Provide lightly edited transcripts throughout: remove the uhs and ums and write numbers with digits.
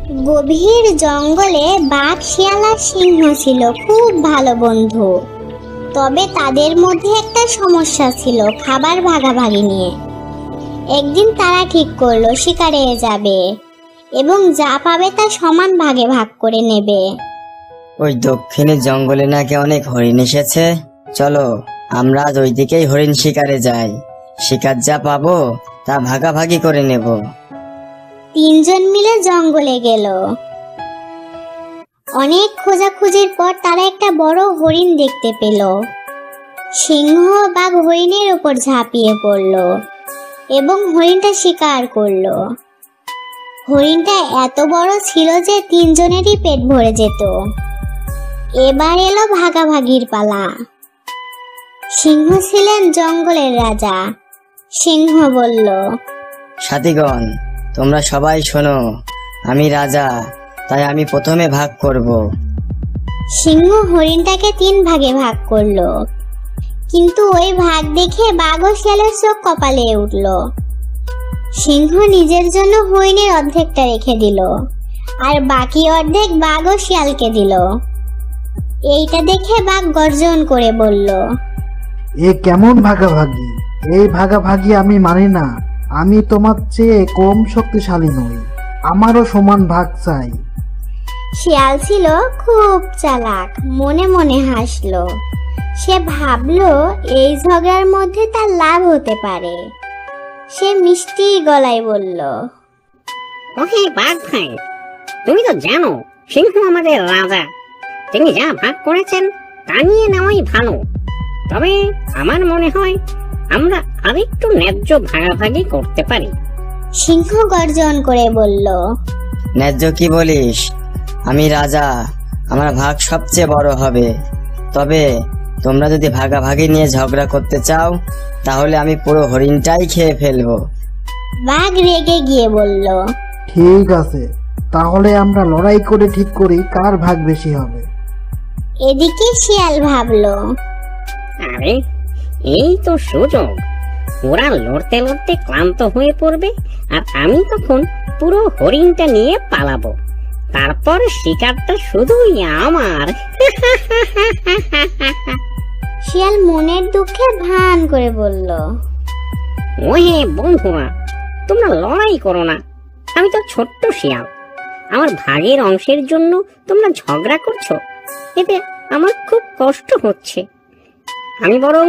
গভীর জঙ্গলে বাঘ, শিয়াল আর সিংহ ছিল খুব ভালো বন্ধু। তবে তাদের মধ্যে একটা সমস্যা ছিল, খাবার ভাগাভাগি নিয়ে। একদিন তারা ঠিক করলো শিকারে যাবে এবং যা পাবে তা সমান ভাগে ভাগ করে নেবে। ওই দক্ষিণের জঙ্গলে নাকি অনেক হরিণ এসেছে, চলো আমরা আজ ওই দিকেই হরিণ শিকারে যাই। শিকার যা পাবো তা ভাগাভাগি করে নেব। তিনজন মিলে জঙ্গলে গেল। অনেক খোঁজাখুঁজির পর তারা একটা বড় হরিণ দেখতে পেল। সিংহ বাঘ হরিণের উপর ঝাঁপিয়ে পড়ল এবং হরিণটা শিকার করলো। হরিণটা এত বড় ছিল যে তিনজনেরই পেট ভরে যেত। এবার এলো ভাগাভাগির পালা। সিংহ ছিলেন জঙ্গলের রাজা। সিংহ বলল, সাথীগণ, তোমরা সবাই শোনো, আমি রাজা, তাই আমি প্রথমে ভাগ করব। সিংহ হরিণটাকে 3 ভাগে ভাগ করলো, কিন্তু ওই ভাগ দেখে বাঘ ও শিয়ালের চোখ কপালে উঠল। সিংহ নিজের জন্য হরিণের অর্ধেকটা রেখে দিল আর বাকি অর্ধেক বাঘ ও শিয়ালকে দিল। এইটা দেখে বাঘ গর্জন করে বলল, এ কেমন ভাগাভাগি? এই ভাগাভাগি আমি মানি না। আমি তোমার চেয়ে কম শক্তিশালী নই, আমারও সমান ভাগ চাই। শিয়াল ছিল খুব চালাক, মনে মনে হাসলো। সে ভাবলো এই ঝগড়ার মধ্যে তার লাভ হতে পারে। সে মিষ্টি গলায় বলল, ওহে বাঘ ভাই, তুমি তো জানো সিংহ আমাদের রাজা। তিনি যা ভাগ করেছেন তা নিয়ে নেওয়াই ভালো। তবে আমার মনে হয় আমরা আরেকটু ন্যায্য ভাগাভাগি করতে পারি। সিংহ গর্জন করে বলল, ন্যায্য কি বলিস? আমি রাজা, আমার ভাগ সবচেয়ে বড় হবে। তবে তোমরা যদি ভাগাভাগি নিয়ে ঝগড়া করতে চাও তাহলে আমি পুরো হরিণটাই খেয়ে ফেলবো। বাঘ রেগে গিয়ে বলল, ঠিক আছে, তাহলে আমরা লড়াই করে ঠিক করি কার ভাগ বেশি হবে। এদিকে শিয়াল ভাবলো, আরে এই তো সুযোগ। ওরা লড়তে লড়তে ক্লান্ত হয়ে পড়বে আর আমি তখন পুরো হরিণটা নিয়ে পালাবো। তারপর শিকারটা শুধুই আমার। শিয়াল মনের দুঃখে ভান করে বলল, ওহে বন্ধুরা, তোমরা লড়াই করো না। আমি তো ছোট্ট শিয়াল, আমার ভাগের অংশের জন্য তোমরা ঝগড়া করছো। এতে আমার খুব কষ্ট হচ্ছে। আমি বরং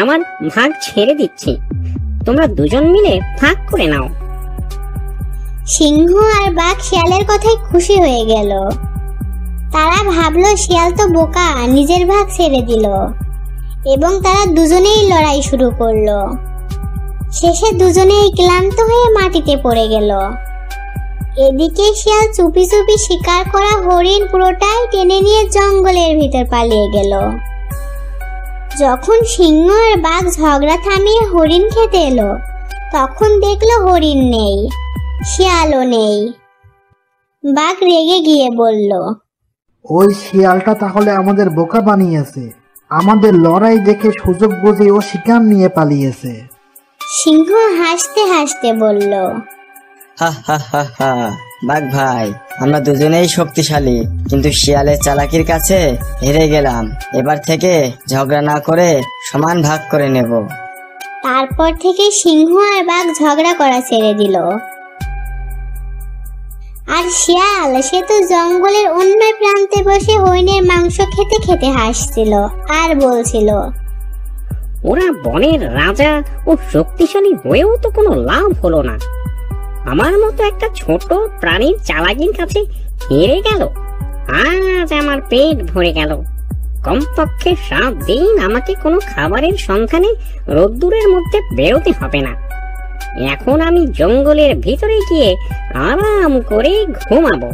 আমার ভাগ ছেড়ে দিচ্ছি, তোমরা দুজন মিলে ভাগ করে নাও। সিংহ আর বাঘ শিয়ালের কথায় খুশি হয়ে গেল। তারা ভাবলো শিয়াল তো বোকা, নিজের ভাগ ছেড়ে দিল এবং তারা দুজনেই লড়াই শুরু করলো। শেষে দুজনেই ক্লান্ত হয়ে মাটিতে পড়ে গেল। এদিকে শিয়াল চুপি চুপি শিকার করা হরিণ পুরোটাই টেনে নিয়ে জঙ্গলের ভিতর পালিয়ে গেল। যখন সিংহ আর বাঘ ঝগড়া থামিয়ে হরিণ খেতে এলো, তখন দেখলো হরিণ নেই, শিয়ালও নেই। বাঘ রেগে গিয়ে বলল, ওই শিয়ালটা তাহলে আমাদের বোকা বানিয়েছে। আমাদের লড়াই দেখে সুযোগ বুঝে ও শিকার নিয়ে পালিয়েছে। সিংহ হাসতে হাসতে বলল, হা হা হা হা, বাঘ ভাই, আমরা দুজনেই শক্তিশালী, কিন্তু শিয়ালের চালাকির কাছে হেরে গেলাম। এবার থেকে ঝগড়া না করে সমান ভাগ করে নেব। তারপর থেকে সিংহ আর বাঘ ঝগড়া করা ছেড়ে দিল। আর শিয়াল, সে তো জঙ্গলের অন্য প্রান্তে বসে হরিণের মাংস খেতে খেতে হাসছিল আর বলছিল, ওরা বনের রাজা ও শক্তিশালী হয়েও তো কোনো লাভ হলো না। আমার মতো একটা ছোট প্রাণীর চালাকির কাছে হেরে গেল। আজ আমার পেট ভরে গেল। কমপক্ষে 7 দিন আমাকে কোনো খাবারের সন্ধানে রোদ্দুরের মধ্যে বেরোতে হবে না। এখন আমি জঙ্গলের ভিতরে গিয়ে আরাম করে ঘুমাবো।